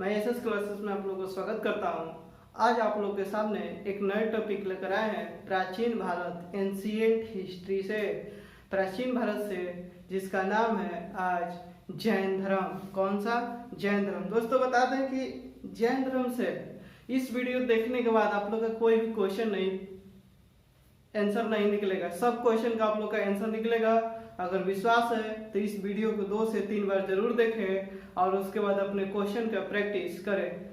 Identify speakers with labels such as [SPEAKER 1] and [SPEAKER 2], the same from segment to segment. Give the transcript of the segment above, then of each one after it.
[SPEAKER 1] मैं SS classes में आप लोगों को स्वागत करता हूं। आज आप लोगों के सामने एक नए टॉपिक लेकर आए हैं प्राचीन भारत, एंशिएंट हिस्ट्री से, प्राचीन भारत से, जिसका नाम है आज जैन धर्म। कौन सा? जैन धर्म। दोस्तों बता दें कि जैन धर्म से इस वीडियो देखने के बाद आप लोग का कोई भी क्वेश्चन नहीं, आंसर नहीं निकलेगा। सब क्वेश्चन का आप लोग का आंसर निकलेगा। अगर विश्वास है तो इस वीडियो को 2 से 3 बार जरूर देखें और उसके बाद अपने क्वेश्चन का प्रैक्टिस करें।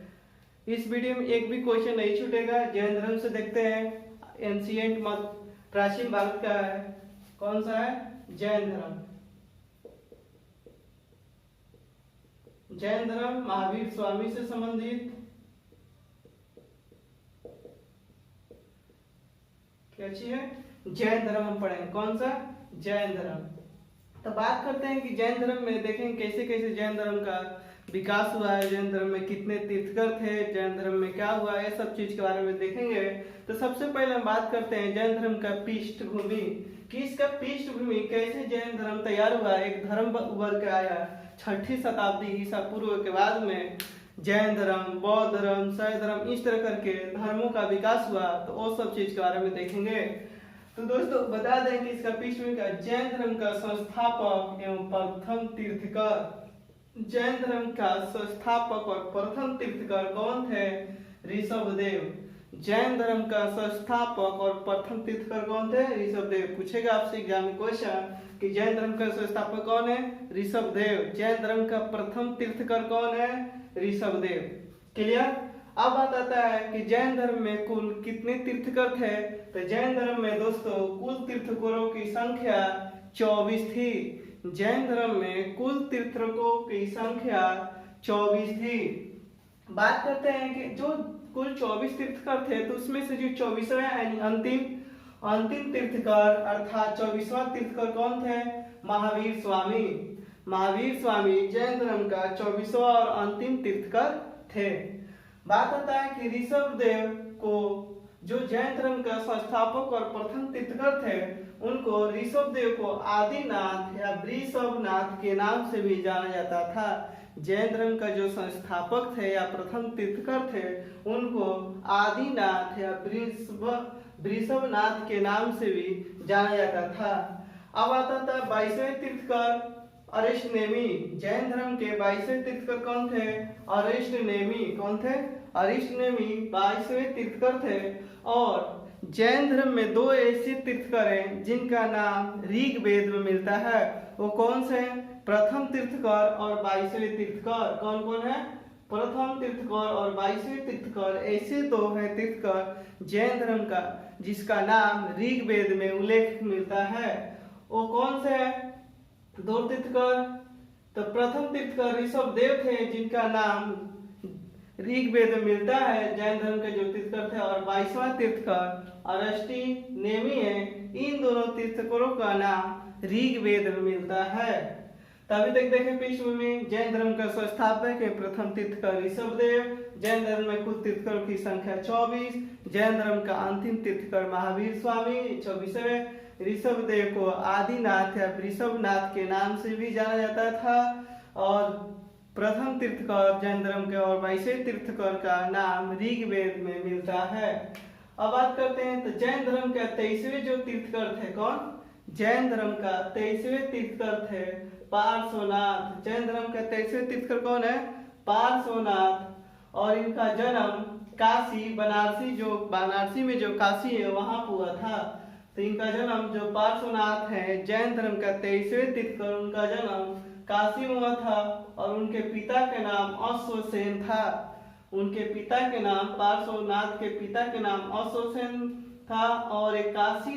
[SPEAKER 1] इस वीडियो में एक भी क्वेश्चन नहीं छूटेगा। जैन धर्म से देखते हैं, एंशिएंट मत प्राचीन भारत का है। कौन सा है? जैन धर्म। जैन धर्म महावीर स्वामी से संबंधित क्या चीज है? जैन धर्म हम पढ़ेंगे। कौन सा? जैन धर्म। तो बात करते हैं कि जैन धर्म में देखेंगे कैसे कैसे जैन धर्म का विकास हुआ है, जैन धर्म में कितने तीर्थकर थे, जैन धर्म में क्या हुआ है, सब चीज के बारे में देखेंगे। तो सबसे पहले हम बात करते हैं जैन धर्म का पृष्ठभूमि, कि इसका पृष्ठभूमि कैसे जैन धर्म तैयार हुआ। एक धर्म उभर के आया 6ठी शताब्दी ईसा पूर्व के बाद में जैन धर्म, बौद्ध धर्म, शैव धर्म, इस तरह करके धर्मों का विकास हुआ। तो वो सब चीज के बारे में देखेंगे। तो दोस्तों बता दें कि इसका पृष्ठभूमि का जैन धर्म का संस्थापक एवं प्रथम तीर्थकर, जैन धर्म का संस्थापक और प्रथम तीर्थकर कौन थे? ऋषभदेव। जैन धर्म का संस्थापक और प्रथम तीर्थकर कौन थे? ऋषभदेव। पूछेगा आपसे एग्जाम में क्वेश्चन कि जैन धर्म का संस्थापक कौन है? ऋषभदेव। जैन धर्म का प्रथम तीर्थकर कौन है? ऋषभदेव। क्लियर? अब बात आता है कि जैन धर्म में कुल कितने तीर्थकर थे। तो जैन धर्म में दोस्तों कुल तीर्थकरों की संख्या 24 थी। जैन धर्म में कुल तीर्थकरों की संख्या 24 थी। बात करते हैं कि जो कुल 24 तीर्थकर थे, तो उसमें से जो 24वें यानी अंतिम तीर्थकर अर्थात 24वां तीर्थकर कौन थे? महावीर स्वामी। महावीर स्वामी जैन धर्म का 24वां और अंतिम तीर्थकर थे। बात आता है कि ऋषभदेव को, जो जैन धर्म का संस्थापक और प्रथम तीर्थकर थे, उनको ऋषभदेव को आदिनाथ या वृषभनाथ के नाम से भी जाना जाता था। जैन धर्म का जो संस्थापक थे या प्रथम तीर्थकर थे, उनको आदिनाथ या वृषभनाथ के नाम से भी जाना जाता था। अब आता था 22वें तीर्थकर अरिष्टनेमी। जैन धर्म के 22वें तीर्थकर कौन थे? अरिष्टनेमी। कौन थे? अरिष्टनेमी 22वें तीर्थकर थे। और जैन धर्म में 2 ऐसे तीर्थकर हैं जिनका नाम ऋग्वेद में मिलता है। वो कौन से? प्रथम तीर्थकर और 22वें तीर्थकर। कौन कौन है? प्रथम तीर्थकर और 22वें तीर्थकर। ऐसे 2 हैं तीर्थकर जैन धर्म का जिसका नाम ऋग्वेद में उल्लेख मिलता है। वो कौन से है? 2 तीर्थकर। तो प्रथम तीर्थकर ऋषभदेव थे जिनका नाम ऋग्वेद में मिलता है, जैन धर्म के जो तीर्थकर थे, और 22वां तीर्थकर अरिष्टनेमी है। इन दोनों तीर्थकरों का नाम ऋग्वेद में मिलता है। तभी तक देखें पृष्ठभूमि, जैन धर्म का संस्थापक है प्रथम तीर्थकर ऋषभदेव। जैन धर्म में कुल तीर्थकरों की संख्या 24। जैन धर्म का अंतिम तीर्थकर महावीर स्वामी 24वें। ऋषभदेव को आदिनाथ या वृषभनाथ के नाम से भी जाना जाता था। और प्रथम तीर्थकर जैन धर्म के और 22वें तीर्थकर का नाम ऋग्वेद में मिलता है। अब बात करते हैं तो जैन धर्म के 23वें जो तीर्थकर थे, कौन? जैन धर्म का 23वें तीर्थकर थे पार्श्वनाथ। जैन धर्म का 23वें तीर्थकर कौन है? पार्श्वनाथ। और इनका जन्म काशी, बनारसी में जो काशी है वहां हुआ था। तो इनका जन्म जो पार्श्वनाथ है जैन धर्म का 23वें तीर्थकर, उनका जन्म काशी में हुआ था। और उनके पिता के नाम अश्वसेन था। उनके पिता के नाम, पार्श्वनाथ के पिता के नाम अश्वसेन था। और एक काशी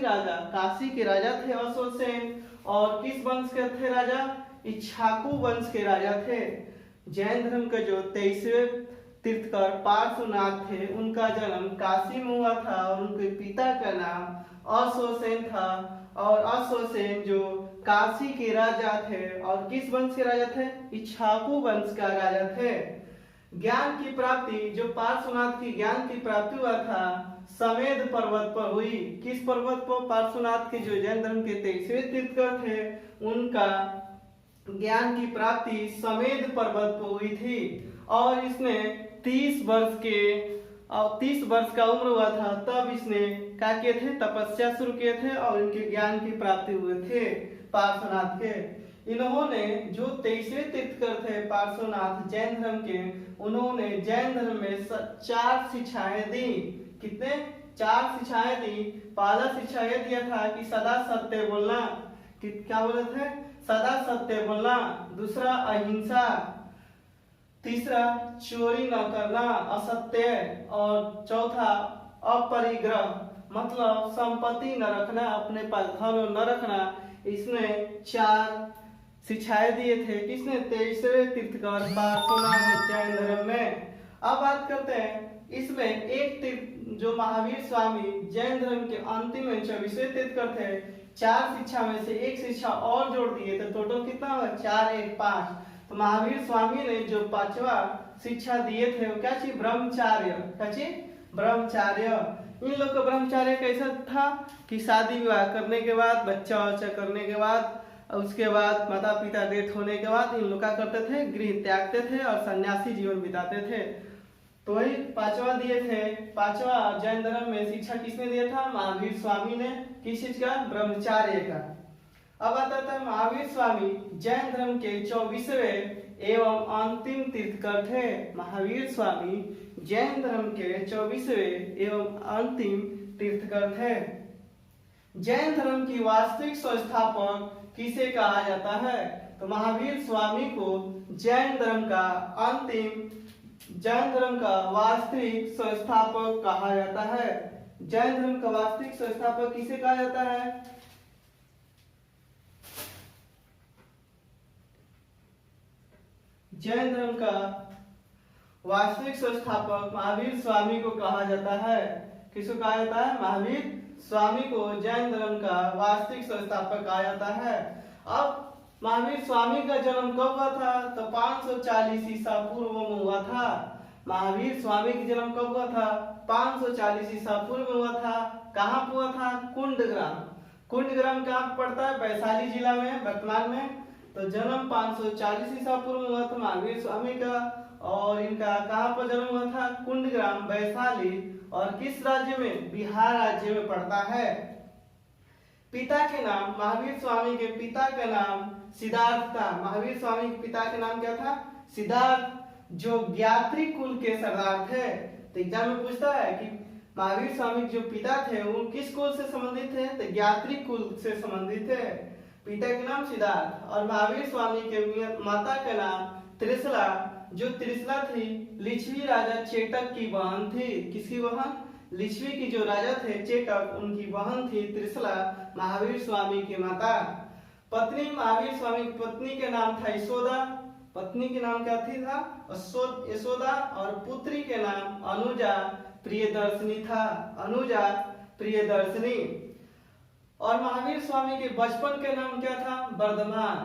[SPEAKER 1] के राजा थे अश्वसेन। और किस वंश के थे राजा? इक्ष्वाकु वंश के राजा थे। जैन धर्म के जो 23वें तीर्थकर पार्श्वनाथ थे, उनका जन्म काशी में हुआ था और उनके पिता का नाम अश्वसेन था। और अश्वसेन जो काशी के राजा थे और किस वंश के राजा थे? इक्ष्वाकु वंश का राजा थे। ज्ञान की प्राप्ति, जो पार्श्वनाथ की ज्ञान की प्राप्ति हुआ था, समेध पर्वत पर हुई। किस पर्वत पर? पार्श्वनाथ के जो जैन धर्म के 23वें तीर्थकर थे, उनका ज्ञान की प्राप्ति समेध पर्वत पर हुई थी। और इसने 30 वर्ष का उम्र हुआ था तब इसने क्या किए थे, तपस्या शुरू किए थे और इनके ज्ञान की प्राप्ति हुए थे पार्श्वनाथ के। इन्होंने जो 23वें तीर्थकर थे पार्श्वनाथ जैन धर्म के, उन्होंने जैन धर्म में 4 शिक्षाएं दी। कितने? 4 शिक्षाएं दी। पहला शिक्षा यह दिया था कि सदा सत्य बोलना, क्या बोले थे, सदा सत्य बोलना। दूसरा अहिंसा, तीसरा चोरी न करना, असत्य, और चौथा अपरिग्रह, मतलब संपत्ति न रखना, अपने पास धन न रखना। इसने 4 शिक्षाएं दिए थे किसने, 23वें तीर्थकर पार्श्वनाथ जैन धर्म में। अब बात करते हैं इसमें एक तीर्थ जो महावीर स्वामी जैन धर्म के अंतिम 24वें तीर्थकर थे, 4 शिक्षा में से एक शिक्षा और जोड़ दिए तो टोटल कितना हुआ, 4 1 5। तो महावीर स्वामी ने जो 5वां शिक्षा दिए थे वो क्या चीज, ब्रह्मचार्य। क्या चीज, ब्रह्मचार्य। इन लोग का ब्रह्मचार्य कैसा था कि शादी विवाह करने के बाद, बच्चा वच्चा करने के बाद, उसके बाद माता पिता डेथ होने के बाद इन लोग क्या करते थे, गृह त्यागते थे और सन्यासी जीवन बिताते थे। तो वही 5वां दिए थे। 5वां जैन धर्म में शिक्षा किसने दिया था, महावीर स्वामी ने। किस चीज का, ब्रह्मचार्य का। अब आता था महावीर स्वामी जैन धर्म के 24वें एवं अंतिम तीर्थकर थे। महावीर स्वामी जैन धर्म के 24वें एवं अंतिम तीर्थकर थे। जैन धर्म की वास्तविक संस्थापक किसे कहा जाता है, तो महावीर स्वामी को जैन धर्म का वास्तविक संस्थापक कहा जाता है। जैन धर्म का वास्तविक संस्थापक किसे कहा जाता है, जैन धर्म का वास्तविक संस्थापक महावीर स्वामी को कहा जाता है। किसको कहा जाता है, महावीर स्वामी को जैन धर्म का वास्तविक संस्थापक कहा जाता है। अब महावीर स्वामी का जन्म कब हुआ था, तो 540 ईसा पूर्व में हुआ था। महावीर स्वामी का जन्म कब हुआ था, 540 ईसा पूर्व में हुआ था। कहाँ पर हुआ था, कुंडग्राम। कुंडग्राम कहाँ पड़ता है, वैशाली जिला में वर्तमान में। तो जन्म 540 ईसा पूर्व में हुआ था महावीर स्वामी का, और इनका कहाँ पर जन्म हुआ था, कुंडग्राम वैशाली, और किस राज्य में, बिहार राज्य में पड़ता है। पिता के नाम, महावीर स्वामी के पिता का नाम सिद्धार्थ था। महावीर स्वामी के पिता का नाम क्या था, सिद्धार्थ, जो ज्ञात्री कुल के सरदार थे। तो एग्जाम में पूछता है कि महावीर स्वामी जो पिता थे वो किस कुल से संबंधित थे, तो ज्ञात्री कुल से संबंधित थे। पिता का नाम सिद्धार्थ, और महावीर स्वामी के माता का नाम त्रिशला, जो त्रिशला थी लिच्छवी राजा चेटक की बहन थी। किसकी बहन, लिच्छवी की जो राजा थे चेटक, उनकी बहन थी त्रिशला, महावीर स्वामी की माता। पत्नी, महावीर स्वामी की पत्नी के नाम था यशोदा। पत्नी के नाम क्या थी, था यशोदा, और पुत्री के नाम अनुजा प्रियदर्शनी था। अनुजा प्रियदर्शनी। और महावीर स्वामी के बचपन के नाम क्या था, वर्धमान।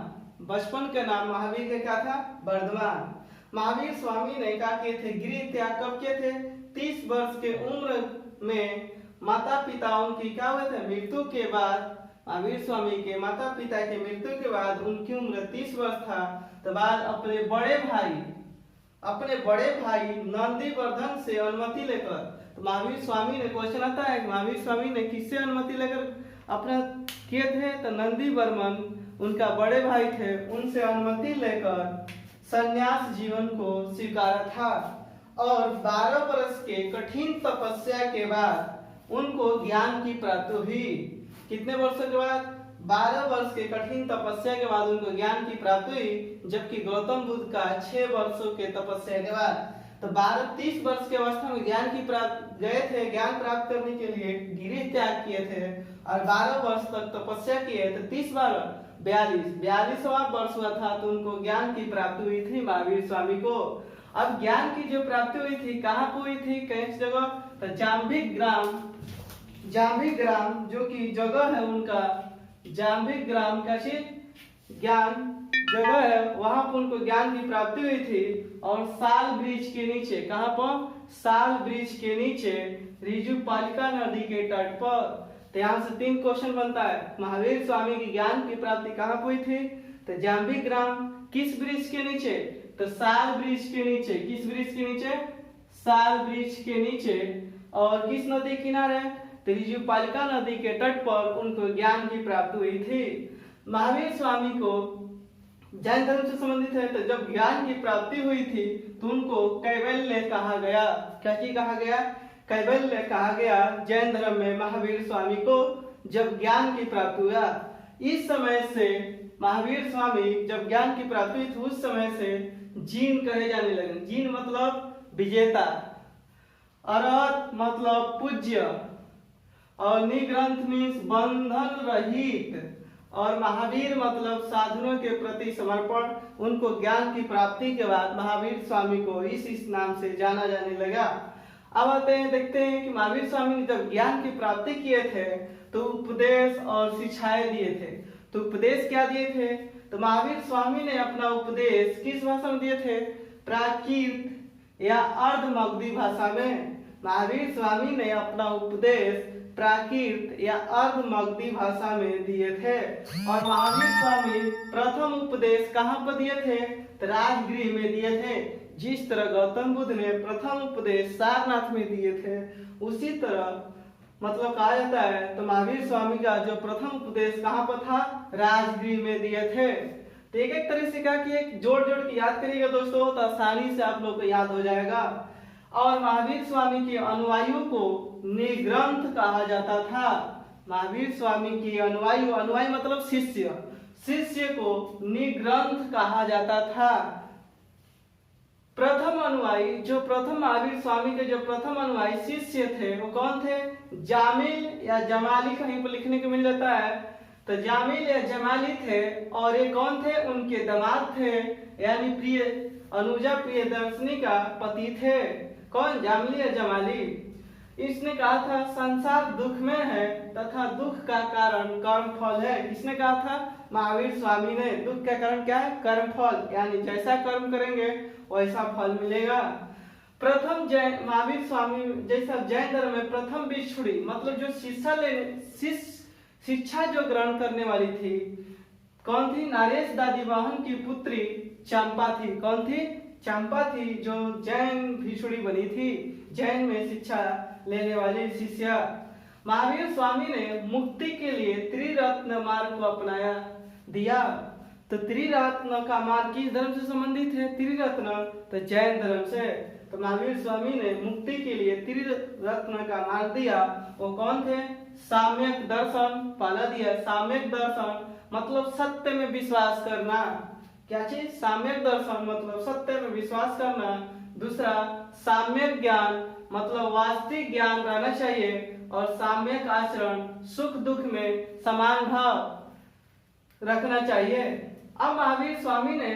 [SPEAKER 1] बचपन का नाम महावीर का क्या था, वर्धमान। महावीर स्वामी ने क्या किए थे, गृह त्याग कब किए थे, 30 वर्ष के उम्र में। माता पिताओं की क्या हुए थे, मृत्यु के बाद, महावीर स्वामी के माता पिता के मृत्यु के बाद उनकी उम्र 30 वर्ष था। तो बाद अपने बड़े भाई नंदीवर्धन से अनुमति लेकर, तो महावीर स्वामी ने, क्वेश्चन आता है महावीर स्वामी ने किससे अनुमति लेकर अपना किए थे, तो नंदी वर्मन उनका बड़े भाई थे, उनसे अनुमति लेकर संन्यास जीवन को स्वीकारा था। और 12 वर्ष के कठिन तपस्या के बाद उनको ज्ञान की प्राप्ति हुई। कितने वर्षों के बाद, 12 वर्ष के कठिन तपस्या के बाद उनको ज्ञान की प्राप्ति हुई, जबकि गौतम बुद्ध का 6 वर्षों के तपस्या के बाद। तो 30 वर्ष की अवस्था में ज्ञान की गए थे, ज्ञान प्राप्त करने के लिए गृह त्याग किए थे, और 12 वर्ष तक तपस्या किए। तो 30 बार 42वां वर्ष हुआ था तो उनको ज्ञान की प्राप्ति हुई थी महावीर स्वामी को। अब ज्ञान की जो प्राप्ति हुई थी कहाँ पर हुई थी, किस जगह, तो जाम्बिक ग्राम जो कि जगह है उनका, जाम्बिक ग्राम का ज्ञान जगह है, वहां पर उनको ज्ञान की प्राप्ति हुई थी। और साल वृक्ष के नीचे, कहाँ पर, साल वृक्ष के नीचे रिजुपालिका नदी के तट पर। तो यहाँ से 3 क्वेश्चन बनता है, महावीर स्वामी की ज्ञान की प्राप्ति कहाँ हुई थी, तो जाम्बिक ग्राम। किस वृक्ष के नीचे, तो साल वृक्ष के नीचे, किस वृक्ष के नीचे? साल वृक्ष के नीचे। और किस नदी किनारे? त्रिजुपालिका नदी के तट पर उनको ज्ञान की प्राप्ति हुई थी। महावीर स्वामी को जैन धर्म से संबंधित है, तो जब ज्ञान की प्राप्ति हुई थी तो उनको कैवल्य कहा गया। क्या की कहा गया? कैवल्य कहा गया। जैन धर्म में महावीर स्वामी को जब ज्ञान की प्राप्ति हुआ, इस समय से महावीर स्वामी जब ज्ञान की प्राप्ति हुई थी, उस समय से जीन कहे जाने लगे। जीन मतलब विजेता, अरहत मतलब पूज्य, और निग्रंथ मीन्स बंधन रहित, और महावीर मतलब साधनों के प्रति समर्पण। उनको ज्ञान की प्राप्ति के बाद महावीर स्वामी को इस नाम से जाना जाने लगा। अब आते हैं, देखते हैं कि महावीर स्वामी ने जब ज्ञान की प्राप्ति किए थे तो उपदेश और शिक्षाएं दिए थे। तो उपदेश क्या दिए थे? तो महावीर स्वामी ने अपना उपदेश किस भाषा में दिए थे? प्राकृत या अर्धमगधी भाषा में। महावीर स्वामी ने अपना उपदेश प्राकृत या अर्धमगधी भाषा में दिए थे। और महावीर स्वामी प्रथम उपदेश कहाँ पर दिए थे? तो राजगृह में दिए थे। जिस तरह गौतम बुद्ध ने प्रथम उपदेश सारनाथ में दिए थे, उसी तरह मतलब कहा जाता है तो महावीर स्वामी का जो प्रथम उपदेश कहाँ पर था? राजगृह में दिए थे। तो एक एक तरह से कहा कि एक जोड़ जोड़ के याद करिएगा दोस्तों, तो आसानी से आप लोग को याद हो जाएगा। और महावीर स्वामी के अनुयायियों को निग्रंथ कहा जाता था। महावीर स्वामी के अनुयायी, अनुयायी मतलब शिष्य, शिष्य को निग्रंथ कहा जाता था। प्रथम अनुयायी, जो प्रथम महावीर स्वामी के जो प्रथम अनुयायी शिष्य थे वो कौन थे? जामिल या जमाली, कहीं पर लिखने को मिल जाता है। तो जामिल या जमाली थे। और ये कौन थे? उनके दामाद थे, यानी प्रिय अनुजा प्रियदर्शनी का पति थे। कौन? जामिल या जमाली। इसने कहा था संसार दुख में है तथा दुख का कारण कर्मफल है। किसने कहा था? महावीर स्वामी ने। दुख का कारण क्या है? कर्मफल, यानी जैसा कर्म करेंगे वैसा फल मिलेगा। प्रथम जैन महावीर स्वामी जैसा जैन धर्म में प्रथम भिक्षुणी मतलब जो शिक्षा जो ग्रहण करने वाली थी कौन थी? नरेश दादी वाहन की पुत्री चंपा थी। कौन थी? चंपा थी, जो जैन भिक्षुणी बनी थी, जैन में शिक्षा लेने वाली शिष्या। महावीर स्वामी ने मुक्ति के लिए त्रिरत्न मार्ग को अपनाया दिया। तो त्रिरत्न का मार्ग किस धर्म से संबंधित है? त्रिरत्न तो जैन धर्म से। तो महावीर स्वामी ने मुक्ति के लिए त्रिरत्न का मार्ग दिया। वो कौन थे? साम्यक दर्शन पहला दिया। साम्यक दर्शन मतलब सत्य में विश्वास करना। क्या चीज? साम्यक दर्शन मतलब सत्य में विश्वास करना। दूसरा साम्यक ज्ञान मतलब वास्तविक ज्ञान रहना चाहिए। और साम्यक आचरण सुख दुख में समान भाव रखना चाहिए। अब महावीर स्वामी ने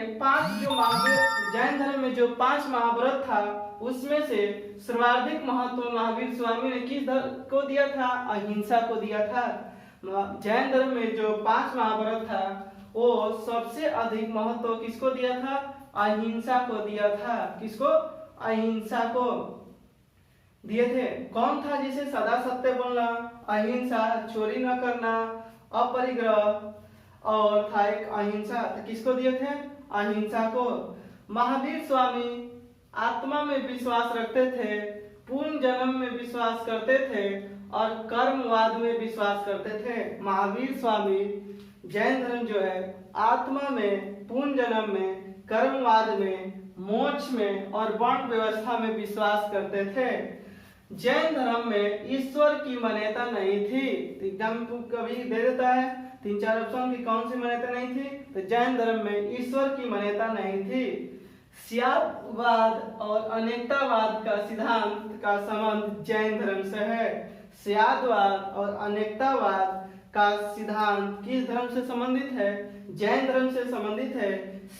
[SPEAKER 1] जैन धर्म में जो 5 महाव्रत था उसमें से सर्वाधिक महत्व महावीर स्वामी ने किस को दिया था? अहिंसा को दिया था। जैन धर्म में जो 5 महाव्रत था वो सबसे अधिक महत्व किसको दिया था? अहिंसा को दिया था। किसको? अहिंसा को दिए थे। कौन था? जिसे सदा सत्य बोलना, अहिंसा, चोरी न करना, अपरिग्रह, और था एक अहिंसा। तो किसको दिए थे? अहिंसा को। महावीर स्वामी आत्मा में विश्वास रखते थे, पूर्ण जन्म में विश्वास करते थे और कर्मवाद में विश्वास करते थे। महावीर स्वामी जैन धर्म जो है आत्मा में, पूर्ण जन्म में, कर्मवाद में, मोक्ष में और वर्ण व्यवस्था में विश्वास करते थे। जैन धर्म में ईश्वर की मान्यता नहीं थी। एग्जाम कभी दे देता है 3-4 ऑप्शन की कौन सी मान्यता नहीं थी? तो जैन धर्म में ईश्वर की मान्यता नहीं थी। स्यादवाद और अनेकतावाद का सिद्धांत का संबंध जैन धर्म से है। स्यादवाद और अनेकतावाद का सिद्धांत किस धर्म से संबंधित है? जैन धर्म से संबंधित है।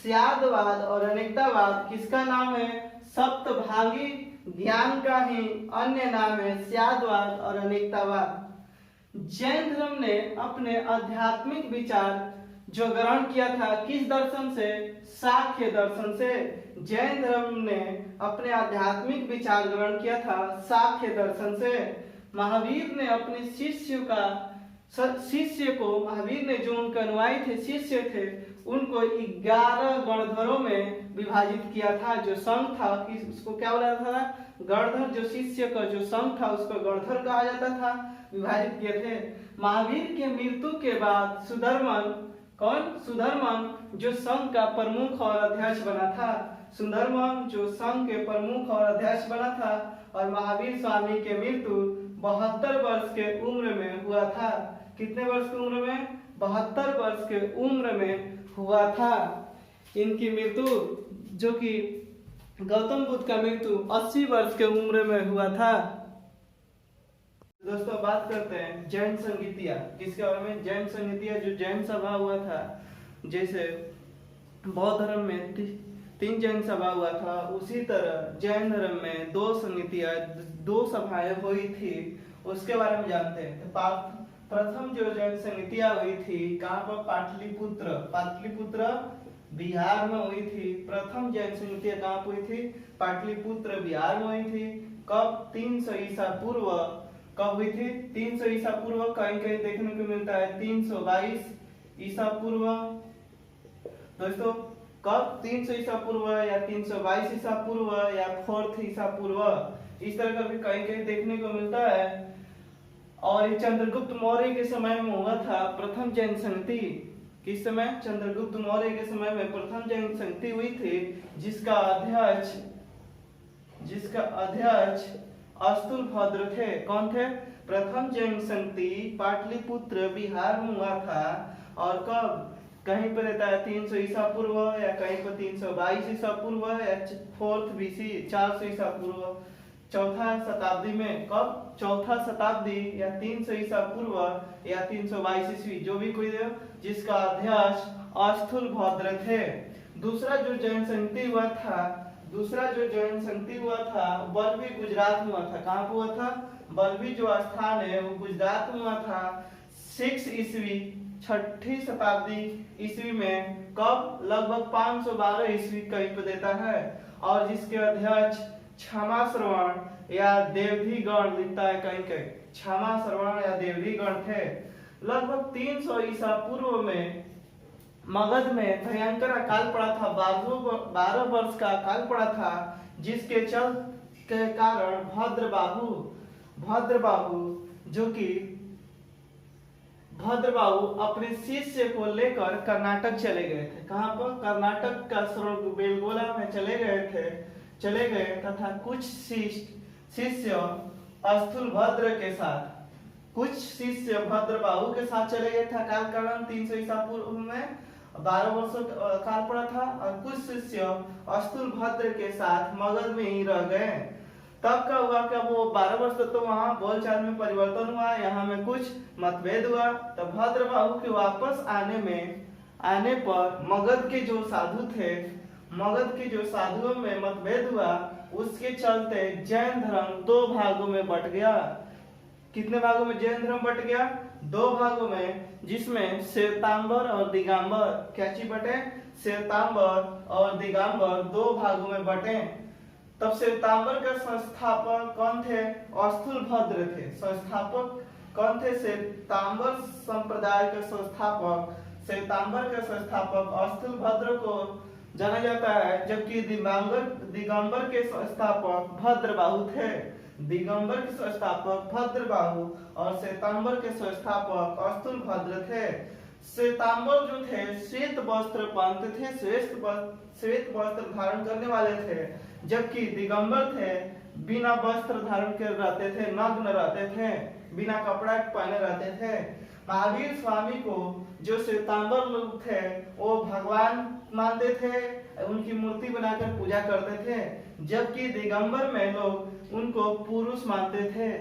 [SPEAKER 1] स्यादवाद और अनेकतावाद किसका नाम है? सप्तभागी ज्ञान का ही अन्य नाम है स्यादवाद और अनेकतावाद। जैन धर्म ने अपने आध्यात्मिक विचार जो ग्रहण किया था किस दर्शन से? सांख्य दर्शन से। जैन धर्म ने अपने आध्यात्मिक विचार ग्रहण किया था सांख्य दर्शन से। महावीर ने अपने शिष्य को महावीर ने, जो उनके अनुयायी थे, शिष्य थे, उनको 11 गणधरों में विभाजित किया था। जो संघ था कि उसको क्या बोला जाता था, गणधर। जो शिष्य का जो संघ था उसको गणधर कहा जाता था, विभाजित किए थे। महावीर के मृत्यु के बाद सुधर्मन, कौन, सुधर्मन जो संघ का प्रमुख और अध्यक्ष बना था, सुधर्मन जो संघ के प्रमुख और अध्यक्ष बना था। और महावीर स्वामी के मृत्यु 72 वर्ष के उम्र में हुआ था। कितने वर्ष की उम्र में, 72 वर्ष के उम्र में हुआ था इनकी मृत्यु। जो कि गौतम बुद्ध का मृत्यु 80 वर्ष के उम्र में हुआ था। दोस्तों बात करते हैं जैन संगीतिया, किसके बारे में, जैन संगीतिया, जो जैन सभा हुआ था। जैसे बौद्ध धर्म में 3 जैन सभा हुआ था, उसी तरह जैन धर्म में 2 संगीतिया, 2 सभाएं हुई थी, उसके बारे में जानते हैं। तो प्रथम जो जैन संगीतिया हुई थी कहाँ पर, पाटलिपुत्र, पाटलिपुत्र बिहार में हुई थी। प्रथम जैन संगीतिया कहाँ हुई थी, पाटलिपुत्र बिहार में हुई थी। कब, 300 ईसा पूर्व। कब हुई थी, 300 ईसा पूर्व। कहीं कहीं देखने को मिलता है 322 ईसा पूर्व। दोस्तों कब, 300 ईसा पूर्व या 322 ईसा पूर्व या 4 ईसा पूर्व, इस तरह का भी कहीं कहीं देखने को मिलता है। और ये चंद्रगुप्त मौर्य के समय में हुआ था प्रथम जैन संगति। किस समय, चंद्रगुप्त मौर्य के समय में प्रथम जैन संगति हुई थी, जिसका अध्यक्ष अस्तुलभद्र थे। कौन थे, प्रथम जैन संगति पाटलिपुत्र बिहार में हुआ था। और कब, कहीं पर रहता है 300 ईसा पूर्व या कहीं पर 322 ईसा पूर्व या 4th BC 400 ईसा पूर्व, 4था शताब्दी में। कब, 4था शताब्दी या 300 ईसा पूर्व या 322 ईस्वी, जो भी कोई हो, जिसका अध्यक्ष अस्तुलभद्र थे। दूसरा जो जैन संगति हुआ था, बल्बी गुजरात में हुआ था। कहाँ हुआ था, बल्बी जो स्थान है वो गुजरात में हुआ था। 6 ईस्वी, 6ठी शताब्दी ईस्वी में। कब, लगभग 512 ईस्वी कहीं पे देता है। और जिसके अध्यक्ष क्षमा श्रवण या देवधीगण लिखता है कहीं कहीं, क्षमा श्रवण या देवधीगण थे। लगभग 300 ईसा पूर्व में मगध में भयंकर अकाल पड़ा था, 12 वर्ष का अकाल पड़ा था, जिसके चल के कारण भद्रबाहु अपने शिष्य को लेकर कर्नाटक चले गए थे। कहाँ पर, कर्नाटक का बेलगोला में चले गए तथा कुछ शिष्य अस्तुलभद्र के साथ, कुछ शिष्य भद्रबाहु के साथ चले गए थे। अकाल कारण 300 ईसा पूर्व में 12 वर्षों काल पड़ा था। और कुछ शिष्य अस्तुलभद्र के साथ मगध में ही रह गए। तब क्या हुआ, क्या वो 12 वर्ष तो वहाँ बोलचाल में परिवर्तन हुआ, यहाँ में कुछ मतभेद हुआ। तब भद्रबाहु के वापस आने पर मगध के जो साधुओं में मतभेद हुआ, उसके चलते जैन धर्म 2 भागों में बट गया। कितने भागों में जैन धर्म बट गया, 2 भागों में, जिसमें श्वेतांबर और दिगंबर, क्या चीज बटे, श्वेतांबर और दिगंबर 2 भागों में बटे। तब श्वेतांबर के संस्थापक कौन थे, अस्तुलभद्र थे। संस्थापक कौन थे, श्वेतांबर संप्रदाय के संस्थापक, श्वेतांबर के संस्थापक अस्तुलभद्र को जाना जाता है। जबकि दिगंबर के संस्थापक भद्रबाहु थे। दिगंबर के संस्थापक भद्रबाहु और श्वेतांबर के संस्थापक अस्तुलभद्र थे। श्वेतांबर जो थे श्वेत वस्त्र पंथ थे, श्वेत वस्त्र धारण करने वाले थे। जबकि दिगंबर थे बिना वस्त्र धारण कर रहते थे, नग्न रहते थे, बिना कपड़ा पहने रहते थे। महावीर स्वामी को जो श्वेतांबर लोग थे वो भगवान मानते थे, उनकी मूर्ति बनाकर पूजा करते थे। जबकि दिगंबर में लोग उनको पुरुष मानते थे,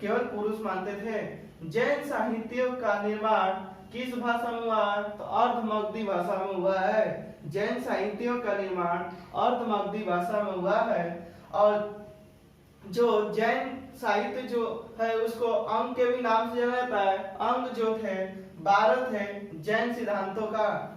[SPEAKER 1] केवल पुरुष मानते थे। जैन साहित्य का निर्माण किस भाषा में हुआ, तो अर्धमगधी भाषा में हुआ है। जैन साहित्यों का निर्माण अर्धमगधी भाषा में हुआ है। और जो जैन साहित्य जो है उसको अंग के भी नाम से जाना जाता है। अंग जो थे 12 थे जैन सिद्धांतों का।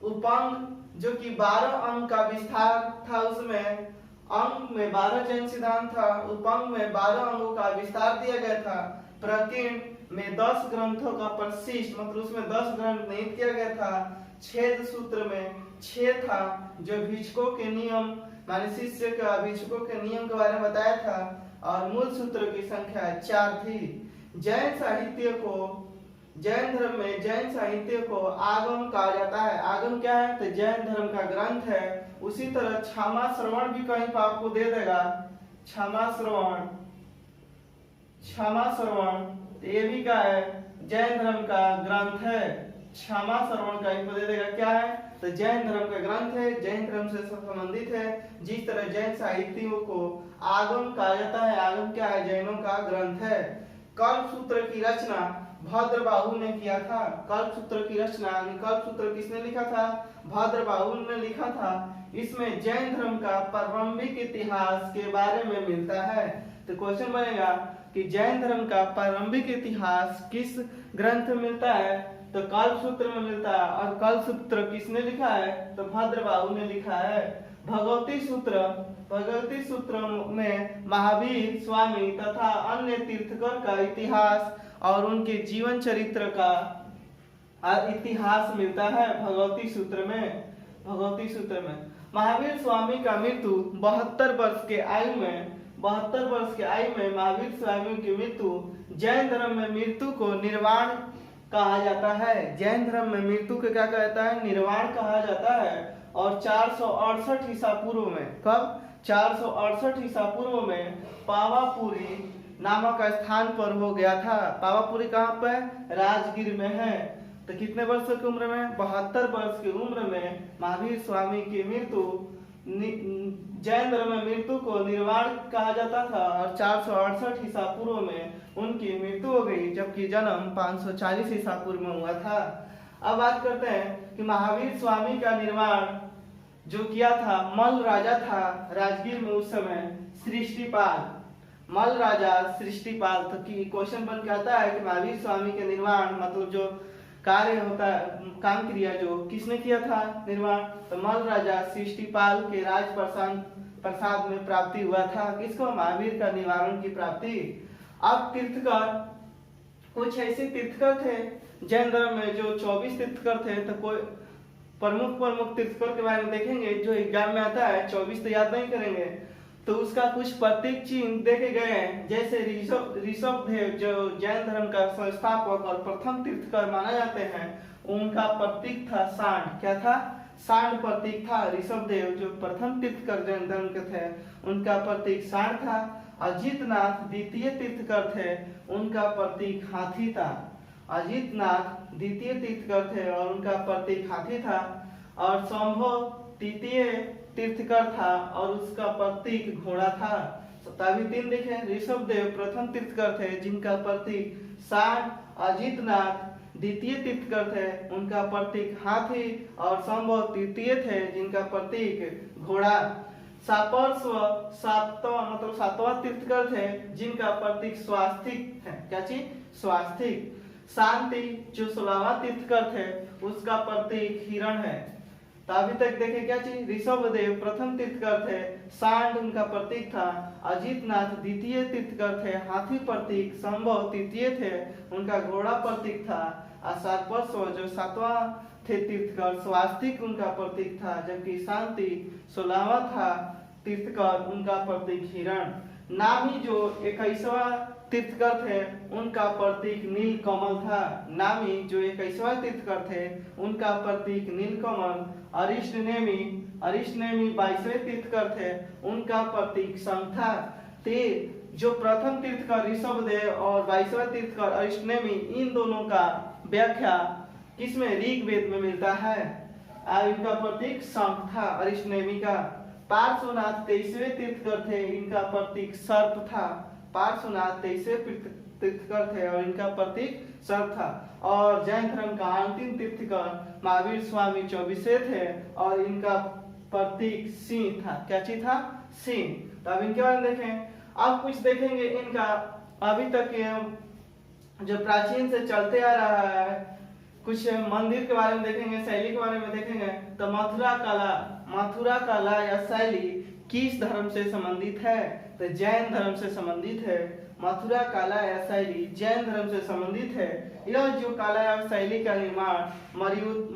[SPEAKER 1] उपअंग जो कि 12 अंग का विस्तार था, उसमें अंग में 12 जैन सिद्धांत था, उपअंग में 12 अंगों का विस्तार दिया गया था। प्रकीर्ण में 10 ग्रंथों का परिशिष्ट मतलब उसमें 10 ग्रंथ नहीं किया गया था। छेद सूत्र में 6 था जो भिक्षुकों के नियम माने शिष्य का भिक्षुकों के नियम के बारे में बताया था और मूल सूत्र की संख्या 4 थी। जैन साहित्य को जैन धर्म में जैन साहित्य को आगम कहा जाता है। आगम क्या है? तो जैन धर्म का ग्रंथ है। उसी तरह क्षमा श्रवण भी कहीं पर आपको दे देगा। क्षमा श्रवण ये भी क्या है? जैन धर्म का ग्रंथ है। क्षमा श्रवण कहीं पर दे देगा, क्या है? तो जैन धर्म का ग्रंथ है, जैन धर्म से संबंधित है। जिस तरह जैन साहित्यों को आगम कहा जाता है, आगम क्या है? जैनों का ग्रंथ है। कल्पसूत्र की रचना भद्रबाहु ने किया था। कल्पसूत्र की रचना कल्पसूत्र किसने लिखा था? भद्रबाहु ने लिखा था। इसमें जैन धर्म का प्रारंभिक इतिहास के बारे में मिलता है। तो क्वेश्चन बनेगा कि जैन धर्म का प्रारंभिक इतिहास किस ग्रंथ में मिलता है? तो कल्पसूत्र में मिलता है। और कल्पसूत्र किसने लिखा है? तो भद्रबाहु ने लिखा है। भगवती सूत्र में महावीर स्वामी तथा अन्य तीर्थकर का इतिहास और उनके जीवन चरित्र का इतिहास मिलता है। भगवती सूत्र में महावीर स्वामी का मृत्यु 72 वर्ष के आयु में महावीर स्वामी की मृत्यु जैन धर्म में मृत्यु को निर्वाण कहा जाता है। जैन धर्म में मृत्यु को क्या कहता है? निर्वाण कहा जाता है। और 468 ईसा पूर्व में, कब? 468 ईसा पूर्व में पावापुरी नामक स्थान पर हो गया था। पावापुरी कहाँ पर? राजगीर में है। तो कितने वर्ष की उम्र में? 72 वर्ष की उम्र में महावीर स्वामी की मृत्यु जैन धर्म में मृत्यु को निर्वाण कहा जाता था और 468 ईसा पूर्व में उनकी मृत्यु हो गई, जबकि जन्म 540 ईसा पूर्व में हुआ था। अब बात करते हैं कि महावीर स्वामी का निर्माण जो किया था मल्ल राजा था राजगीर में उस समय, सृष्टिपाल, मल्ल राजा सृष्टिपाल। तो की क्वेश्चन बन के आता है कि महावीर स्वामी के निर्माण मतलब जो कार्य होता है, काम क्रिया जो किसने किया था निर्माण? तो मल्ल राजा सृष्टिपाल के राज प्रसाद में प्राप्ति हुआ था। किसको? महावीर का निवारण की प्राप्ति। अब तीर्थकर, कुछ ऐसे तीर्थकर थे जैन धर्म में जो 24 तीर्थकर थे। तो कोई प्रमुख तीर्थकर के बारे में देखेंगे जो एग्जाम में आता है। 24 तो याद नहीं करेंगे, तो उसका कुछ प्रतीक चिन्ह देखे गए हैं। जैसे ऋषभ देव जो जैन धर्म का संस्थापक और प्रथम तीर्थकर माना जाते हैं, उनका प्रतीक था सांड। क्या था? सांड प्रतीक था। ऋषभ देव जो प्रथम तीर्थकर जैन धर्म के थे, उनका प्रतीक सांड था। अजितनाथ द्वितीय तीर्थकर थे, उनका प्रतीक हाथी था। अजितनाथ द्वितीय तीर्थकर थे और उनका प्रतीक हाथी था। और संभव तृतीय तीर्थकर था और उसका प्रतीक घोड़ा था। सतावी 3 देखें। ऋषभ देव प्रथम तीर्थकर थे जिनका प्रतीक सांड, अजितनाथ द्वितीय तीर्थकर थे उनका प्रतीक हाथी और संभव तृतीय थे जिनका प्रतीक घोड़ा। सापर्श्व सातवां तीर्थकर थे जिनका प्रतीक स्वास्तिक है। क्या चीज? स्वास्तिक। शांति जो 16वां तीर्थकर थे उसका प्रतीक हिरण है। तो अभी तक देखें क्या चीज? ऋषभ देव प्रथम तीर्थकर थे, सांड उनका प्रतीक था। अजितनाथ द्वितीय तीर्थकर थे, हाथी प्रतीक। संभव तृतीय थे, उनका घोड़ा प्रतीक था। सापर्श्व जो 7वां थे तीर्थकर, स्वास्तिक उनका प्रतीक था। जबकि शांति 16वां था तीर्थकर, उनका प्रतीक हिरण। नामी जो 21वां तीर्थकर थे उनका प्रतीक नीलकमल था। नामी जो 21वां तीर्थकर थे उनका प्रतीक नीलकमल। अरिष्टनेमी 22वें तीर्थकर थे, उनका प्रतीक शंख था। जो प्रथम तीर्थकर ऋषभ देव और 22वां तीर्थकर अरिष्टनेमी, इन दोनों का व्याख्या किसमें? ऋग्वेद में मिलता है। इनका प्रतीक शंख था अरिष्टनेमी का। पार्श्वनाथ 23वें तीर्थकर थे, इनका प्रतीक सर्प था। पार्श्वनाथ 23वें तीर्थकर थे और इनका प्रतीक सर्प था। और जैन धर्म का अंतिम तीर्थकर महावीर स्वामी 24वें थे और इनका प्रतीक सिंह था। क्या चीज था? सिंह। तो अब इनके बारे में देखें। अब कुछ देखेंगे इनका अभी तक जो प्राचीन से चलते आ रहा है, कुछ मंदिर के बारे में देखेंगे, शैली के बारे में देखेंगे। तो मथुरा कला या शैली किस धर्म से संबंधित है? तो जैन धर्म से संबंधित है। मथुरा काला या शैली जैन धर्म से संबंधित है। यह जो काला या शैली का निर्माण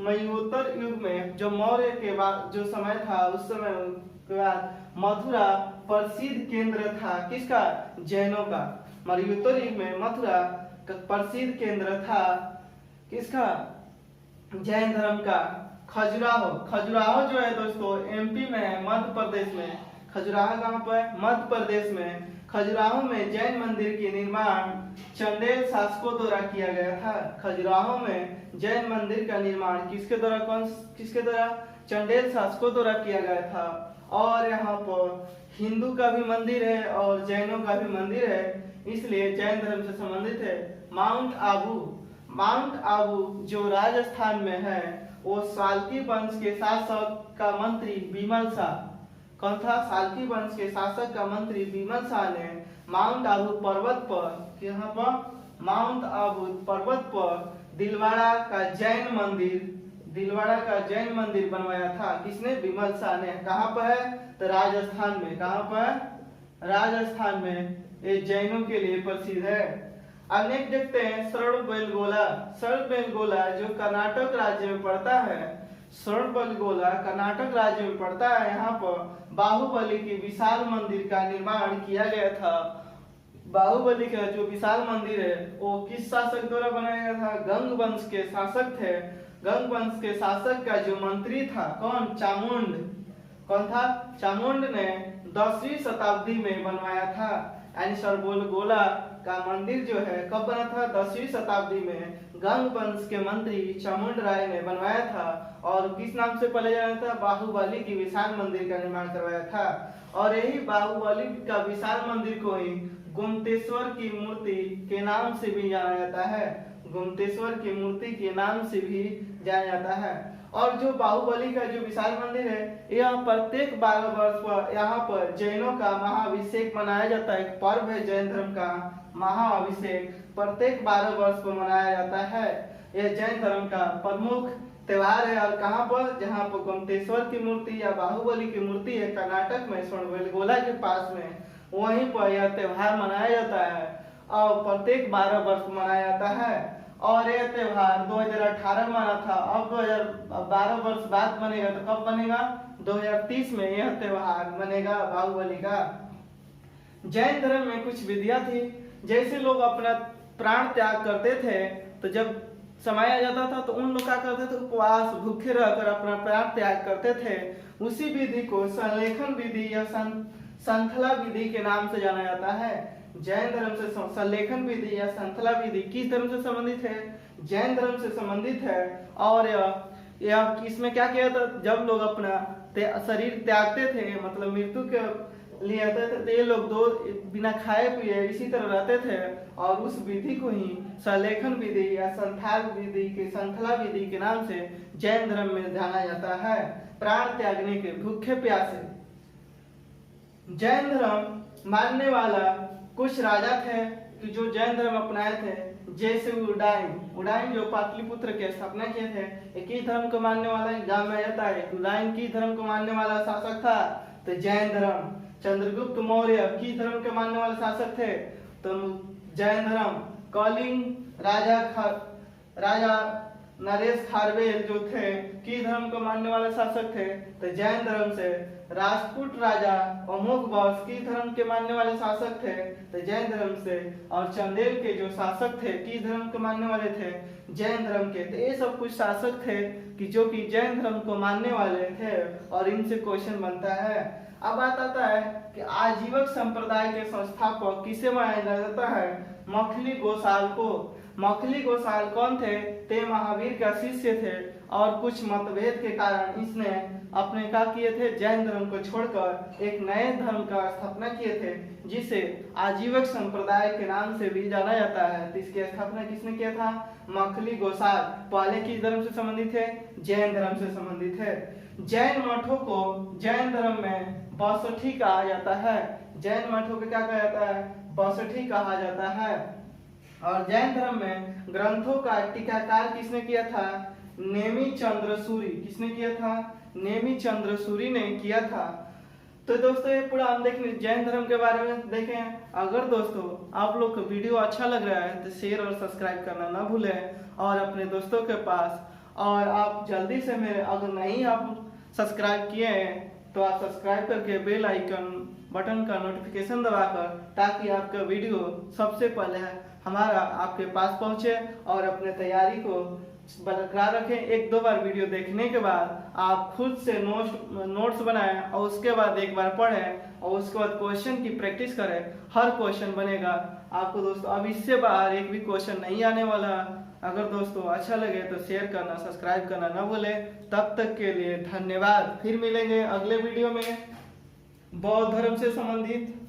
[SPEAKER 1] मयूरोत्तर युग में जो मौर्य के बाद जो समय था, उस समय के बाद मथुरा प्रसिद्ध केंद्र था किसका? जैनों का। मयूरोत्तर युग में मथुरा प्रसिद्ध केंद्र था किसका? जैन धर्म का। खजुराहो, खजुराहो जो है दोस्तों एमपी में है, मध्य प्रदेश में। खजुराहो कहाँ पर? मध्य प्रदेश में। खजुराहो में जैन मंदिर के निर्माण चंदेल शासकों द्वारा किया गया था। खजुराहो में जैन मंदिर का निर्माण किसके द्वारा? चंदेल शासकों द्वारा किया गया था। और यहाँ पर हिंदू का भी मंदिर है और जैनों का भी मंदिर है, इसलिए जैन धर्म से संबंधित है। माउंट आबू जो राजस्थान में है, वो साल्की वंश के शासक का मंत्री बिमल शाह। कौन था? साल्की वंश के शासक का मंत्री बिमल शाह ने माउंट आबू पर्वत पर, यहाँ पर माउंट आबू पर्वत पर दिलवाड़ा का जैन मंदिर बनवाया था। किसने? बिमल शाह ने। कहाँ पर है? तो राजस्थान में। कहाँ पर? राजस्थान में। ये जैनों के लिए प्रसिद्ध है। अब नेक्स्ट देखते हैं श्रवणबेलगोला जो कर्नाटक राज्य में पड़ता है। श्रवणबेलगोला कर्नाटक राज्य में पड़ता है। यहाँ पर बाहुबली के विशाल मंदिर का निर्माण किया गया था। बाहुबली का जो विशाल मंदिर है वो किस शासक द्वारा बनाया गया था? गंग वंश के शासक थे। गंग वंश के शासक का जो मंत्री था कौन? चामुंड। कौन था? चामुंड ने 10वीं शताब्दी में बनवाया था। यानी श्रवणबेलगोला का मंदिर जो है कब बना था? 10वीं शताब्दी में गंग वंश के मंत्री चामुंड राय ने बनवाया था। और किस नाम से पहले जाना था? बाहुबली की विशाल मंदिर का निर्माण करवाया था। और यही बाहुबली का विशाल मंदिर को ही गोमतेश्वर की मूर्ति के नाम से भी जाना जाता है। गोमतेश्वर की मूर्ति के नाम से भी जाना जाता है। और जो बाहुबली का जो विशाल मंदिर है, यह प्रत्येक 12 वर्ष पर यहाँ पर जैनों का महाअभिषेक मनाया जाता है। एक पर्व है जैन धर्म का महाअभिषेक, प्रत्येक 12 वर्ष पर मनाया जाता है। यह जैन धर्म का प्रमुख त्योहार है। और कहाँ पर? जहाँ पर गोमतेश्वर की मूर्ति या बाहुबली की मूर्ति है कर्नाटक में, श्रवणबेलगोला के पास में, वहीं पर यह त्योहार मनाया जाता है और प्रत्येक 12 वर्ष मनाया जाता है। और यह त्योहार 2018 में माना था, अब 2012 वर्ष बाद बनेगा। तो कब बनेगा? 2030 में यह त्योहार बनेगा बाहुबली का। जैन धर्म में कुछ विधियां थी, जैसे लोग अपना प्राण त्याग करते थे, तो जब समय आ जाता था तो उन लोग क्या करते थे? उपवास भूखे रहकर अपना प्राण त्याग करते थे। उसी विधि को संलेखन विधि या संथला विधि के नाम से जाना जाता है। जैन धर्म से संलेखन विधि या संथला विधि किस धर्म से संबंधित है? जैन धर्म से संबंधित है। और यह इसमें क्या किया था? जब लोग अपना शरीर त्यागते थे, मतलब मृत्यु के लिए आते थे, तो ये लोग बिना खाए पिए इसी तरह रहते थे। और उस विधि को ही संलेखन विधि या संथला विधि के नाम से जैन धर्म में जाना जाता है। प्राण त्यागने के भूखे प्यासे जैन धर्म मानने वाला कुछ राजा थे कि जो जैन धर्म अपनाए थे, जैसे उडाइन जो पाटलिपुत्र के स्थापना किए थे। एक ही धर्म को मानने वाला एग्जाम में आता है। उडाइन की धर्म को मानने वाला शासक था तो जैन धर्म। चंद्रगुप्त मौर्य की धर्म के मानने वाले शासक थे तो जैन धर्म। कलिंग राजा नरेश खारवेल जो थे की धर्म को मानने वाले शासक थे तो जैन धर्म से। राजपूत राजा अमोघवर्ष की धर्म के मानने वाले शासक थे तो जैन धर्म से। और चंदेल के जो शासक थे की धर्म के मानने वाले थे? जैन धर्म के। तो ये सब कुछ शासक थे कि जो कि जैन धर्म को मानने वाले थे और इनसे क्वेश्चन बनता है। अब बात आता है कि आजीवक संप्रदाय के संस्थापक किसे माना जाता है? मखली गोसाल को। मखली गोसाल कौन थे? ते महावीर का शिष्य थे और कुछ मतभेद के कारण इसने अपने क्या किए थे? जैन धर्म को छोड़कर एक नए धर्म का स्थापना किए थे जिसे आजीवक संप्रदाय के नाम से भी जाना जाता है। तो इसकी स्थापना किसने किया था? मखली गोसाल। पहले किस धर्म से संबंधित है? जैन धर्म से संबंधित है। जैन मठों को जैन धर्म में बसठी कहा जाता है। जैन मठों को क्या कहा जाता है? बसठी कहा जाता है। और जैन धर्म में ग्रंथों का टीकाकार किसने किया था? नेमी चंद्र सूरी। किसने किया था? नेमी चंद्र सूरी ने किया था। तो दोस्तों ये पूरा हम देखें जैन धर्म के बारे में देखें। अगर दोस्तों आप लोग को वीडियो अच्छा लग रहा है तो शेयर और सब्सक्राइब करना ना भूलें और अपने दोस्तों के पास, और आप जल्दी से मेरे अगर नहीं आप सब्सक्राइब किए हैं तो आप सब्सक्राइब करके बेल आइकन बटन का नोटिफिकेशन दबाकर, ताकि आपका वीडियो सबसे पहले हमारा आपके पास पहुंचे और अपने तैयारी को बरकरार रखें। एक दो बार वीडियो देखने के बाद आप खुद से नोट्स बनाएं और उसके बाद एक बार पढ़ें और उसके बाद क्वेश्चन की प्रैक्टिस करें। हर क्वेश्चन बनेगा आपको दोस्तों, अब इससे बाहर एक भी क्वेश्चन नहीं आने वाला। अगर दोस्तों अच्छा लगे तो शेयर करना, सब्सक्राइब करना ना भूलें। तब तक के लिए धन्यवाद। फिर मिलेंगे अगले वीडियो में बौद्ध धर्म से संबंधित।